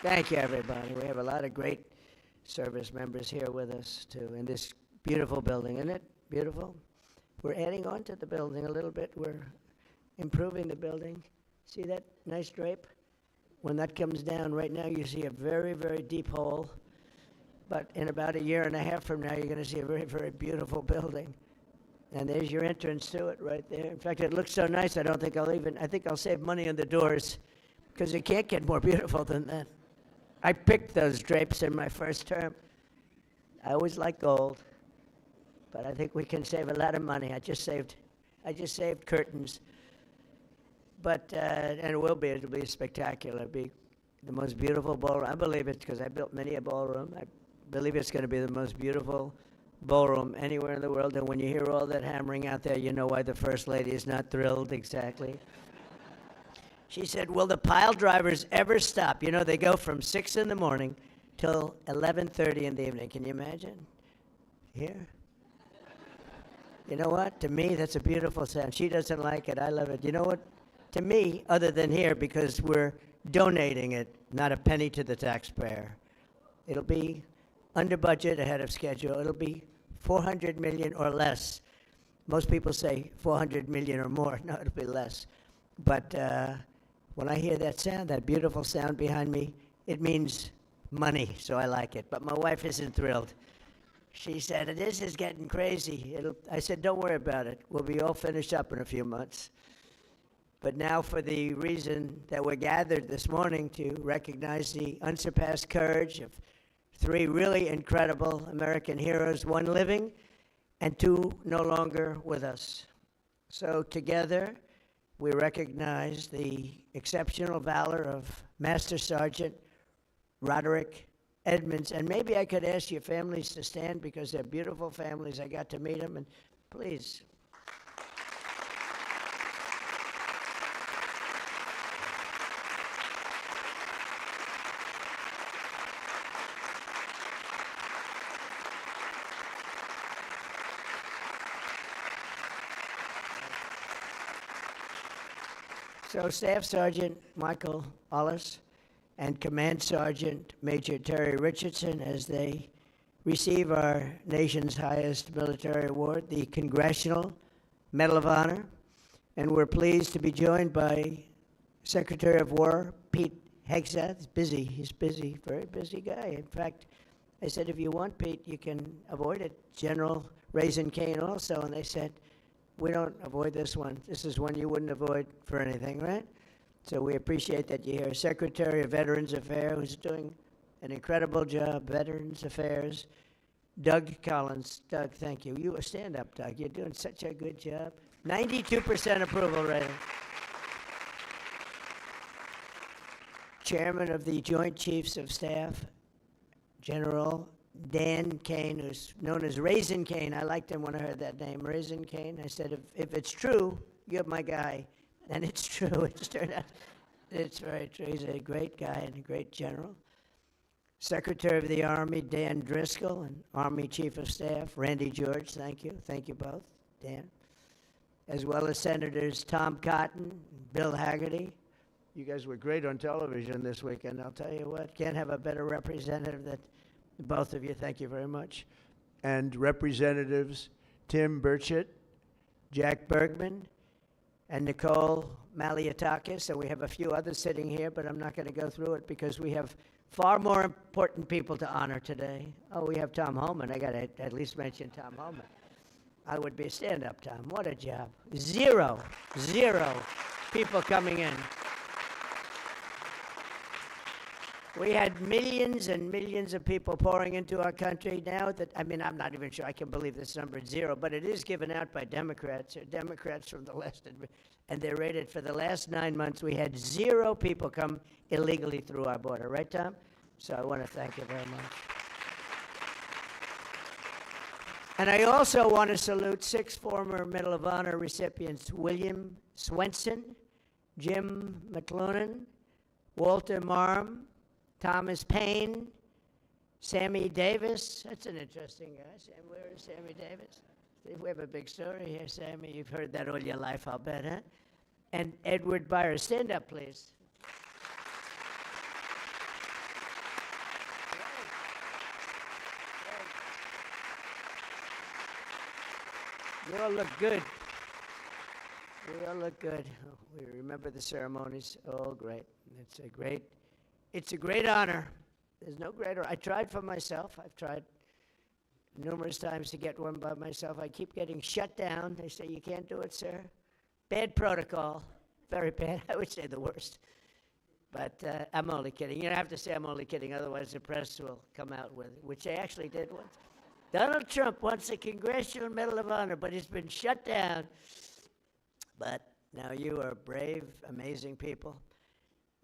Thank you, everybody. We have a lot of great service members here with us, too, in this beautiful building. Isn't it beautiful? We're adding on to the building a little bit. We're improving the building. See that nice drape? When that comes down, right now you see a very, very deep hole. But in about a year and a half from now, you're going to see a very, very beautiful building. And there's your entrance to it right there. In fact, it looks so nice, I think I'll save money on the doors, because it can't get more beautiful than that. I picked those drapes in my first term. I always like gold, but I think we can save a lot of money. I just saved curtains. But, and it'll be spectacular. It'll be the most beautiful ballroom. I believe it because I built many a ballroom. I believe it's going to be the most beautiful ballroom anywhere in the world. And when you hear all that hammering out there, you know why the First Lady is not thrilled exactly. She said, will the pile drivers ever stop? You know, they go from 6 in the morning till 11:30 in the evening. Can you imagine? Here? You know what? To me, that's a beautiful sound. She doesn't like it. I love it. You know what? To me, other than here, because we're donating it, not a penny to the taxpayer. It'll be under budget, ahead of schedule. It'll be $400 million or less. Most people say $400 million or more. No, it'll be less. But when I hear that sound, that beautiful sound behind me, it means money, so I like it. But my wife isn't thrilled. She said, this is getting crazy. I said, don't worry about it. We'll be all finished up in a few months. But now for the reason that we're gathered this morning to recognize the unsurpassed courage of 3 really incredible American heroes, 1 living and 2 no longer with us. So together, we recognize the exceptional valor of Master Sergeant Rodrik Edmonds. And maybe I could ask your families to stand because they're beautiful families. I got to meet them, and please. So Staff Sergeant Michael Ollis and Command Sergeant Major Terry Richardson, as they receive our nation's highest military award, the Congressional Medal of Honor. And we're pleased to be joined by Secretary of War Pete Hegseth. He's busy, very busy guy. In fact, I said, if you want, Pete, you can avoid it. General Raisin Kane also, and they said, we don't avoid this one. This is one you wouldn't avoid for anything, right? So we appreciate that you're here. Secretary of Veterans Affairs, who's doing an incredible job, Veterans Affairs, Doug Collins. Doug, thank you. You stand up, Doug. You're doing such a good job. 92% approval rating. Chairman of the Joint Chiefs of Staff, General Dan Kane, who's known as Raisin Kane. I liked him when I heard that name, Raisin Kane. I said, if it's true, you're my guy. And it's true. It's turned out it's very true. He's a great guy and a great general. Secretary of the Army, Dan Driscoll, and Army Chief of Staff, Randy George. Thank you. Thank you both, Dan. As well as Senators Tom Cotton, Bill Hagerty. You guys were great on television this weekend. I'll tell you what, can't have a better representative than both of you. Thank you very much. And Representatives Tim Burchett, Jack Bergman, and Nicole Malliotakis. So we have a few others sitting here, but I'm not going to go through it because we have far more important people to honor today. Oh, we have Tom Holman. I got to at least mention Tom Holman. I would be stand up, Tom. What a job. Zero people coming in. We had millions and millions of people pouring into our country now I'm not even sure I can believe this number is 0, but it is given out by Democrats, from the left, and they're rated for the last 9 months. We had 0 people come illegally through our border. Right, Tom? So I want to thank you very much. And I also want to salute 6 former Medal of Honor recipients: William Swenson, Jim McLuhan, Walter Marm, Thomas Payne, Sammy Davis. That's an interesting guy. Where is Sammy Davis? We have a big story here, Sammy. You've heard that all your life, I'll bet, huh? And Edward Byers. Stand up, please. You all look good. We all look good. We remember the ceremonies. Oh, great. It's a great honor. There's no greater. I tried for myself. I've tried numerous times to get one by myself. I keep getting shut down. They say, you can't do it, sir. Bad protocol. Very bad. I would say the worst. But I'm only kidding. You don't have to say I'm only kidding, otherwise the press will come out with it, which they actually did once. Donald Trump wants a Congressional Medal of Honor, but it's been shut down. But now you are brave, amazing people.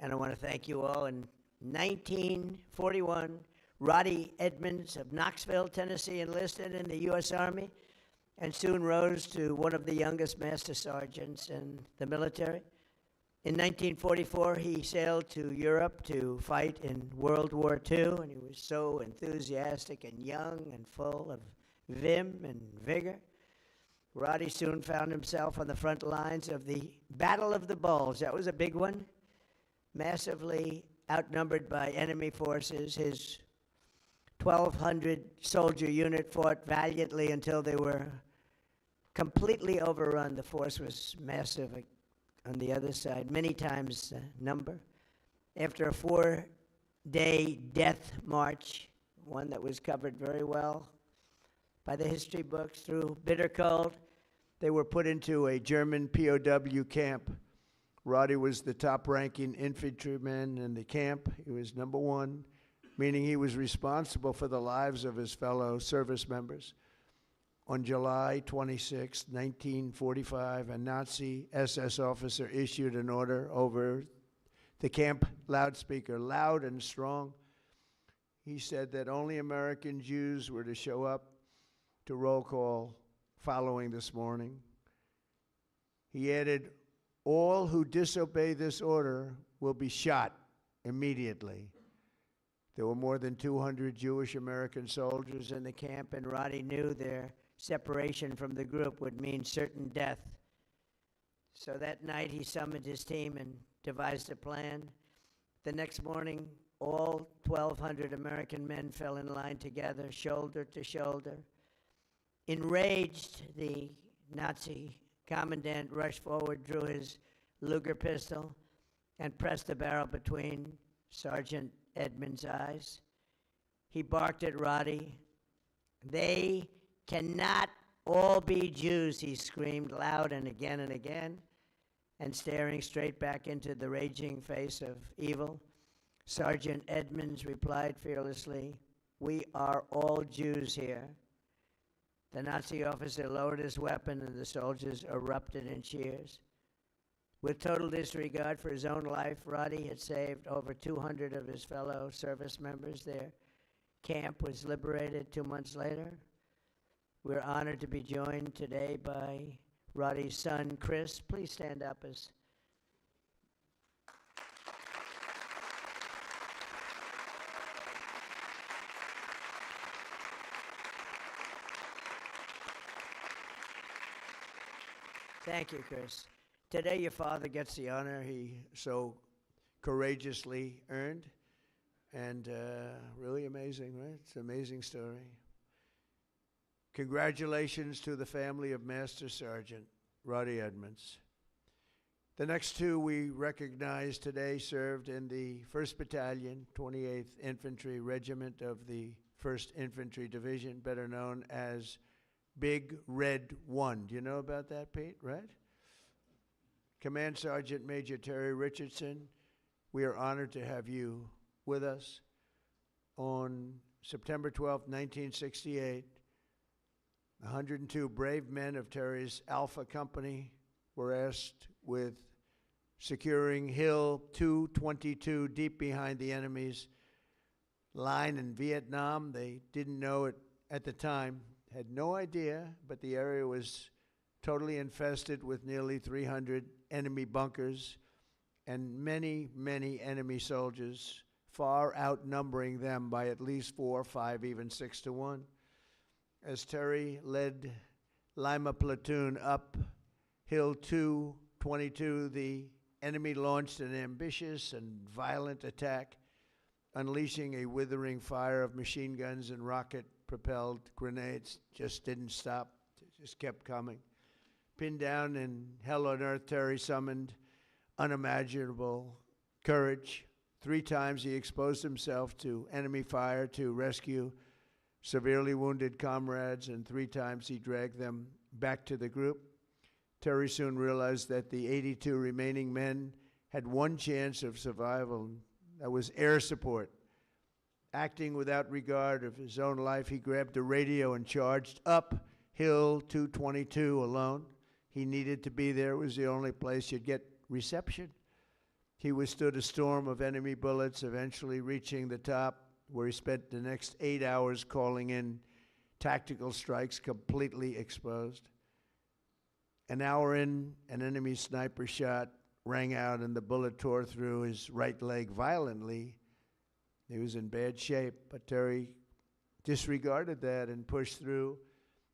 And I want to thank you all. In 1941, Roddy Edmonds of Knoxville, Tennessee, enlisted in the U.S. Army and soon rose to one of the youngest master sergeants in the military. In 1944, he sailed to Europe to fight in World War II, and he was so enthusiastic and young and full of vim and vigor. Roddy soon found himself on the front lines of the Battle of the Bulge. That was a big one, massively outnumbered by enemy forces. His 1,200 soldier unit fought valiantly until they were completely overrun. The force was massive on the other side, many times the number. After a 4-day death march, one that was covered very well by the history books, through bitter cold, they were put into a German POW camp. Roddy was the top-ranking infantryman in the camp. He was number one, meaning he was responsible for the lives of his fellow service members. On July 26, 1945, a Nazi SS officer issued an order over the camp loudspeaker, loud and strong. He said that only American Jews were to show up to roll call following this morning. He added, all who disobey this order will be shot immediately. There were more than 200 Jewish American soldiers in the camp, and Roddy knew their separation from the group would mean certain death. So that night he summoned his team and devised a plan. The next morning, all 1,200 American men fell in line together, shoulder to shoulder. Enraged, the Nazi commandant rushed forward, drew his Luger pistol, and pressed the barrel between Sergeant Edmonds' eyes. He barked at Roddy. They cannot all be Jews, he screamed loud and again, and staring straight back into the raging face of evil. Sergeant Edmonds replied fearlessly, we are all Jews here. The Nazi officer lowered his weapon and the soldiers erupted in cheers. With total disregard for his own life, Roddy had saved over 200 of his fellow service members. Their camp was liberated 2 months later. We're honored to be joined today by Roddy's son, Chris. Please stand up as Thank you, Chris. Today your father gets the honor he so courageously earned, and really amazing, right? It's an amazing story. Congratulations to the family of Master Sergeant Roddy Edmonds. The next two we recognize today served in the 1st Battalion, 28th Infantry Regiment of the 1st Infantry Division, better known as Big Red 1. Do you know about that, Pete, right? Command Sergeant Major Terry Richardson, we are honored to have you with us. On September 12, 1968, 102 brave men of Terry's Alpha Company were asked with securing Hill 222 deep behind the enemy's line in Vietnam. They didn't know it at the time, had no idea, but the area was totally infested with nearly 300 enemy bunkers and many, many enemy soldiers, far outnumbering them by at least 4, 5, even 6 to 1. As Terry led Lima platoon up Hill 222, the enemy launched an ambitious and violent attack, unleashing a withering fire of machine guns and rocket-propelled grenades. Just didn't stop. just kept coming. Pinned down in hell on earth, Terry summoned unimaginable courage. 3 times he exposed himself to enemy fire to rescue severely wounded comrades, and 3 times he dragged them back to the group. Terry soon realized that the 82 remaining men had one chance of survival, and that was air support. Acting without regard of his own life, he grabbed a radio and charged up Hill 222 alone. He needed to be there. It was the only place you'd get reception. He withstood a storm of enemy bullets, eventually reaching the top, where he spent the next 8 hours calling in tactical strikes, completely exposed. An hour in, an enemy sniper shot rang out and the bullet tore through his right leg violently. He was in bad shape, but Terry disregarded that and pushed through.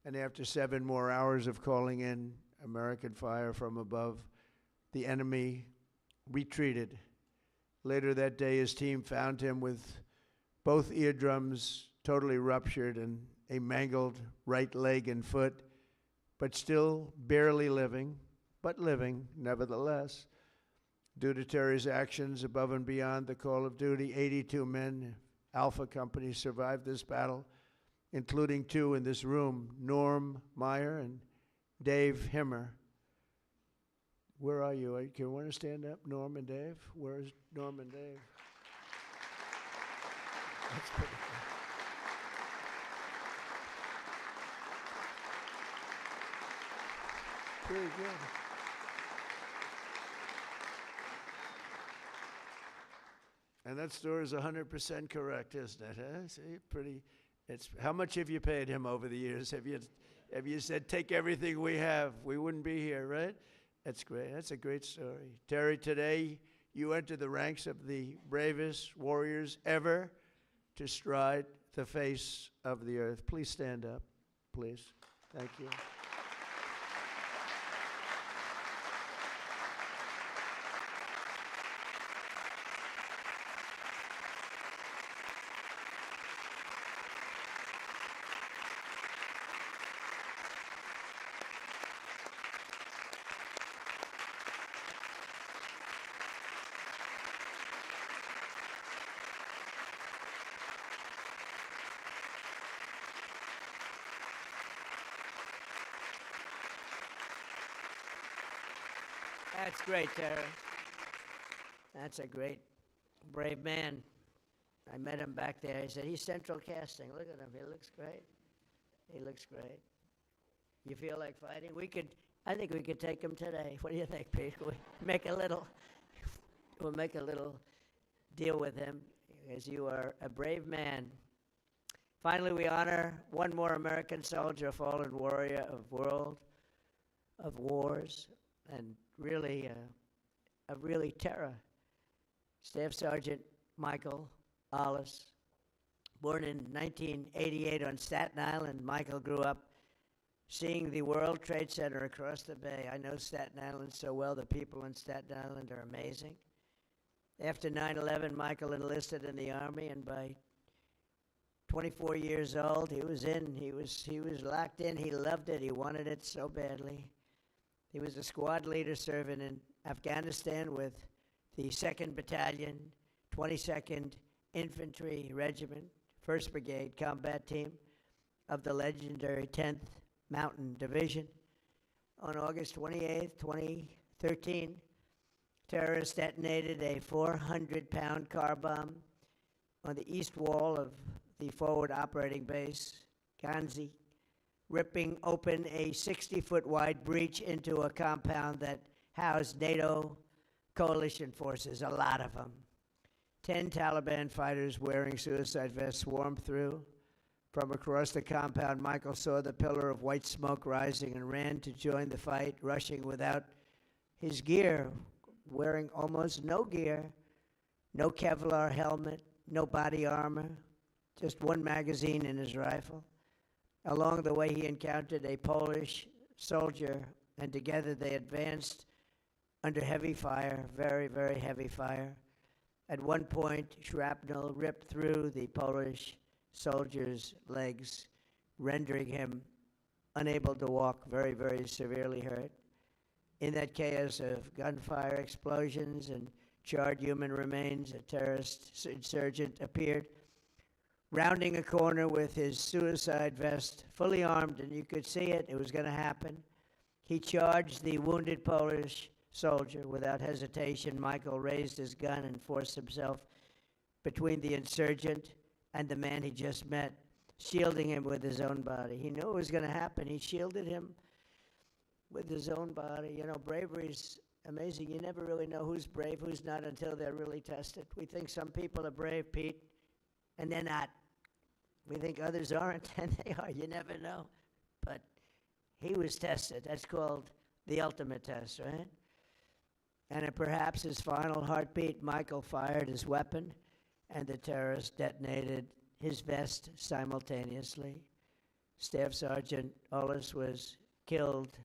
And after 7 more hours of calling in American fire from above, the enemy retreated. Later that day, his team found him with both eardrums totally ruptured and a mangled right leg and foot, but still barely living, but living nevertheless. Due to Terry's actions above and beyond the call of duty, 82 men, Alpha Company, survived this battle, including 2 in this room, Norm Meyer and Dave Himmer. Where are you? Can you want to stand up, Norm and Dave? Where's Norm and Dave? That's pretty cool. Pretty good. And that story is 100% correct, isn't it? Huh? See, pretty. It's how much have you paid him over the years? Have you said take everything we have? We wouldn't be here, right? That's great. That's a great story, Terry. Today you enter the ranks of the bravest warriors ever to stride the face of the earth. Please stand up, please. Thank you. That's great, Terry. That's a great, brave man. I met him back there. He said, he's central casting. Look at him. He looks great. He looks great. You feel like fighting? I think we could take him today. What do you think, Pete? We'll make a little deal with him, as you are a brave man. Finally, we honor one more American soldier, a fallen warrior of world, of wars, and really terror. Staff Sergeant Michael Ollis, born in 1988 on Staten Island. Michael grew up seeing the World Trade Center across the bay. I know Staten Island so well. The people in Staten Island are amazing. After 9/11, Michael enlisted in the Army, and by 24 years old, he was locked in. He loved it. He wanted it so badly. He was a squad leader serving in Afghanistan with the 2nd Battalion, 22nd Infantry Regiment, 1st Brigade Combat Team of the legendary 10th Mountain Division. On August 28, 2013, terrorists detonated a 400-pound car bomb on the east wall of the forward operating base, Ganzi, ripping open a 60-foot wide breach into a compound that housed NATO coalition forces, a lot of them. 10 Taliban fighters wearing suicide vests swarmed through. From across the compound, Michael saw the pillar of white smoke rising and ran to join the fight, rushing without his gear, wearing almost no gear, no Kevlar helmet, no body armor, just one magazine in his rifle. Along the way, he encountered a Polish soldier, and together they advanced under heavy fire, very, very heavy fire. At one point, shrapnel ripped through the Polish soldier's legs, rendering him unable to walk, very, very severely hurt. In that chaos of gunfire, explosions, and charred human remains, a terrorist insurgent appeared, rounding a corner with his suicide vest, fully armed, and you could see it. It was going to happen. He charged the wounded Polish soldier without hesitation. Michael raised his gun and forced himself between the insurgent and the man he just met, shielding him with his own body. He knew it was going to happen. He shielded him with his own body. You know, bravery's amazing. You never really know who's brave, who's not, until they're really tested. We think some people are brave, Pete, and they're not. We think others aren't, and they are. You never know. But he was tested. That's called the ultimate test, right? And at perhaps his final heartbeat, Michael fired his weapon, and the terrorist detonated his vest simultaneously. Staff Sergeant Ollis was killed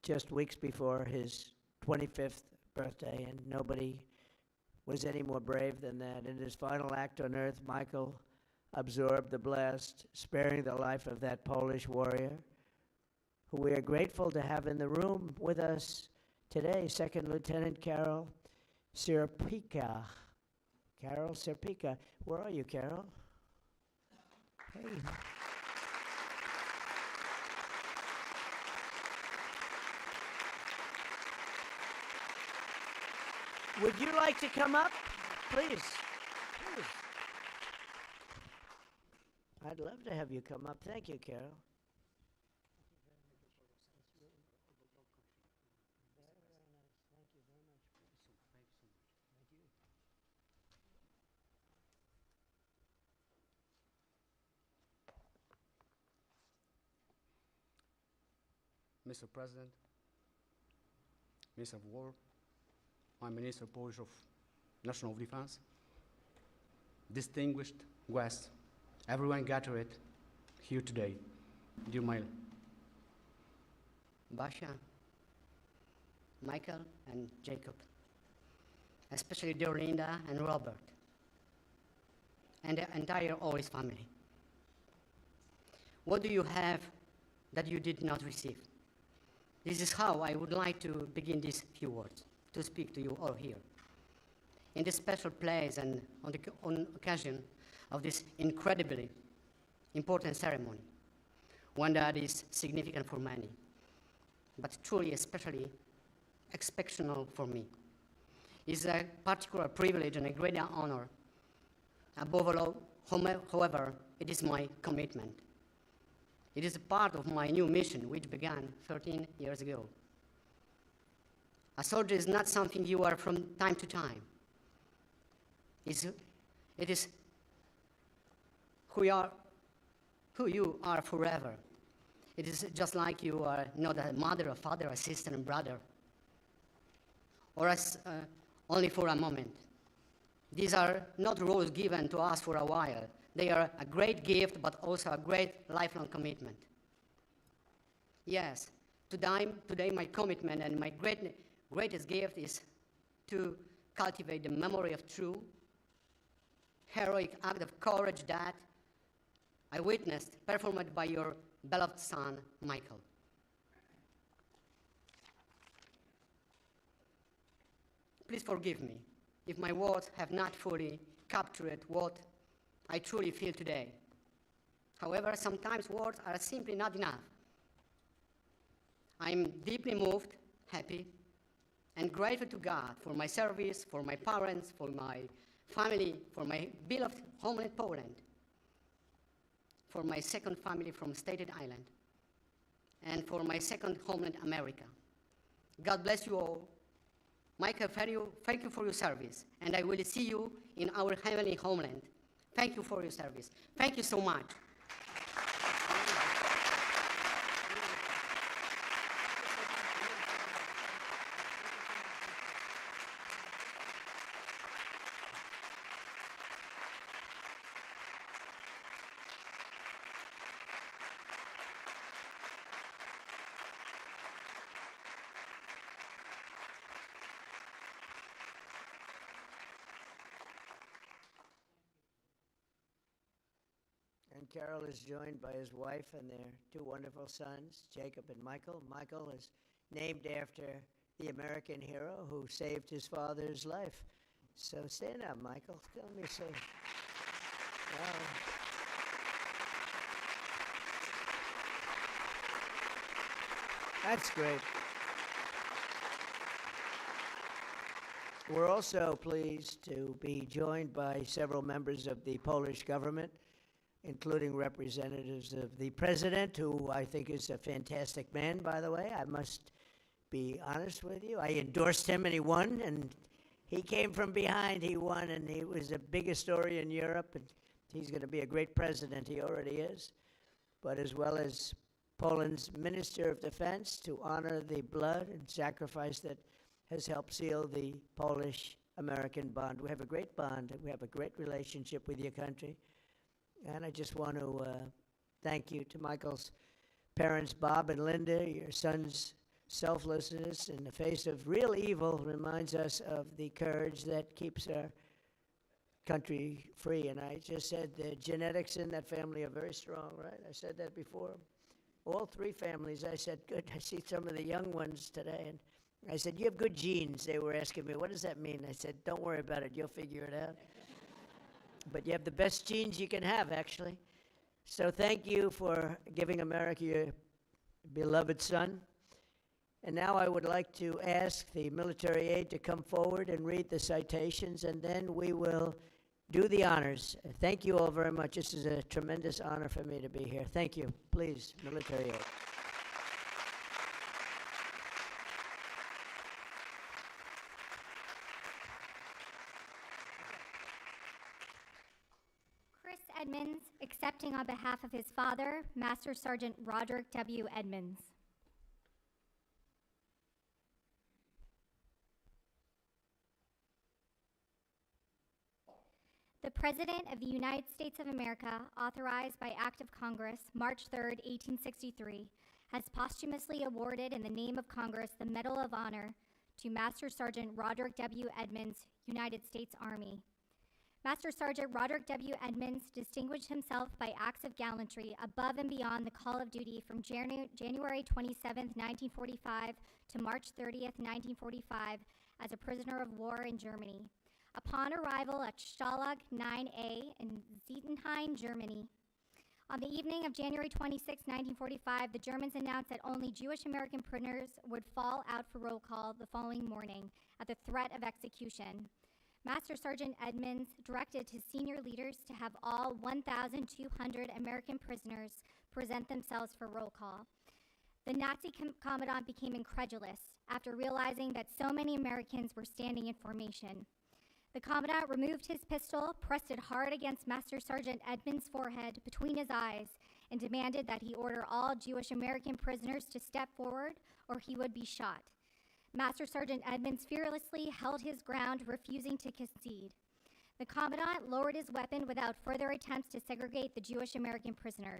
just weeks before his 25th birthday, and nobody was any more brave than that. In his final act on earth, Michael absorbed the blast, sparing the life of that Polish warrior, who we are grateful to have in the room with us today, Second Lieutenant Karol Serkica. Karol Serkica. Where are you, Karol? Hey. Would you like to come up? Please. Please. I'd love to have you come up. Thank you, Karol. Mr. President, Minister of War, my Minister Polish of National Defense, distinguished guests, everyone gathered here today, dear my Basia, Michael, and Jacob, especially dear Linda and Robert, and the entire Ollis family. What do you have that you did not receive? This is how I would like to begin these few words, to speak to you all here. In this special place and on occasion of this incredibly important ceremony, one that is significant for many, but truly especially exceptional for me. It's a particular privilege and a great honor. Above all, however, it is my commitment. It is a part of my new mission, which began 13 years ago. A soldier is not something you are from time to time. It is who you are forever. It is just like you are not a mother, a father, a sister, and brother, or as only for a moment. These are not roles given to us for a while. They are a great gift, but also a great lifelong commitment. Yes, today my commitment and my greatest gift is to cultivate the memory of true, heroic act of courage that I witnessed performed by your beloved son, Michael. Please forgive me if my words have not fully captured what I truly feel today. However, sometimes words are simply not enough. I'm deeply moved, happy, and grateful to God for my service, for my parents, for my family, for my beloved homeland Poland, for my second family from Staten Island, and for my second homeland America. God bless you all. Michael, thank you for your service, and I will see you in our heavenly homeland. Thank you for your service. Thank you so much. And Karol is joined by his wife and their two wonderful sons, Jacob and Michael. Michael is named after the American hero who saved his father's life. So stand up, Michael. Let me say. Wow. That's great. We're also pleased to be joined by several members of the Polish government, including representatives of the president, who I think is a fantastic man, by the way. I must be honest with you. I endorsed him and he won, and he came from behind. He won, and he was the biggest story in Europe, and he's going to be a great president. He already is. But as well as Poland's Minister of Defense, to honor the blood and sacrifice that has helped seal the Polish-American bond. We have a great bond. We have a great relationship with your country. And I just want to thank you to Michael's parents, Bob and Linda. Your son's selflessness in the face of real evil reminds us of the courage that keeps our country free. And I just said the genetics in that family are very strong, right? I said that before. All three families, I said, good. I see some of the young ones today, and I said, you have good genes. They were asking me, what does that mean? I said, don't worry about it. You'll figure it out. But you have the best genes you can have, actually. So thank you for giving America your beloved son. And now I would like to ask the military aide to come forward and read the citations, and then we will do the honors. Thank you all very much. This is a tremendous honor for me to be here. Thank you. Please, military aide. Edmonds, accepting on behalf of his father, Master Sergeant Rodrik W. Edmonds. The President of the United States of America, authorized by Act of Congress, March 3, 1863, has posthumously awarded in the name of Congress the Medal of Honor to Master Sergeant Rodrik W. Edmonds, United States Army. Master Sergeant Rodrik W. Edmonds distinguished himself by acts of gallantry above and beyond the call of duty from January 27, 1945 to March 30, 1945 as a prisoner of war in Germany. Upon arrival at Stalag 9A in Zietenhain, Germany, on the evening of January 26, 1945, the Germans announced that only Jewish American prisoners would fall out for roll call the following morning at the threat of execution. Master Sergeant Edmonds directed his senior leaders to have all 1,200 American prisoners present themselves for roll call. The Nazi commandant became incredulous after realizing that so many Americans were standing in formation. The commandant removed his pistol, pressed it hard against Master Sergeant Edmonds' forehead between his eyes, and demanded that he order all Jewish American prisoners to step forward or he would be shot. Master Sergeant Edmonds fearlessly held his ground, refusing to concede. The commandant lowered his weapon without further attempts to segregate the Jewish American prisoners.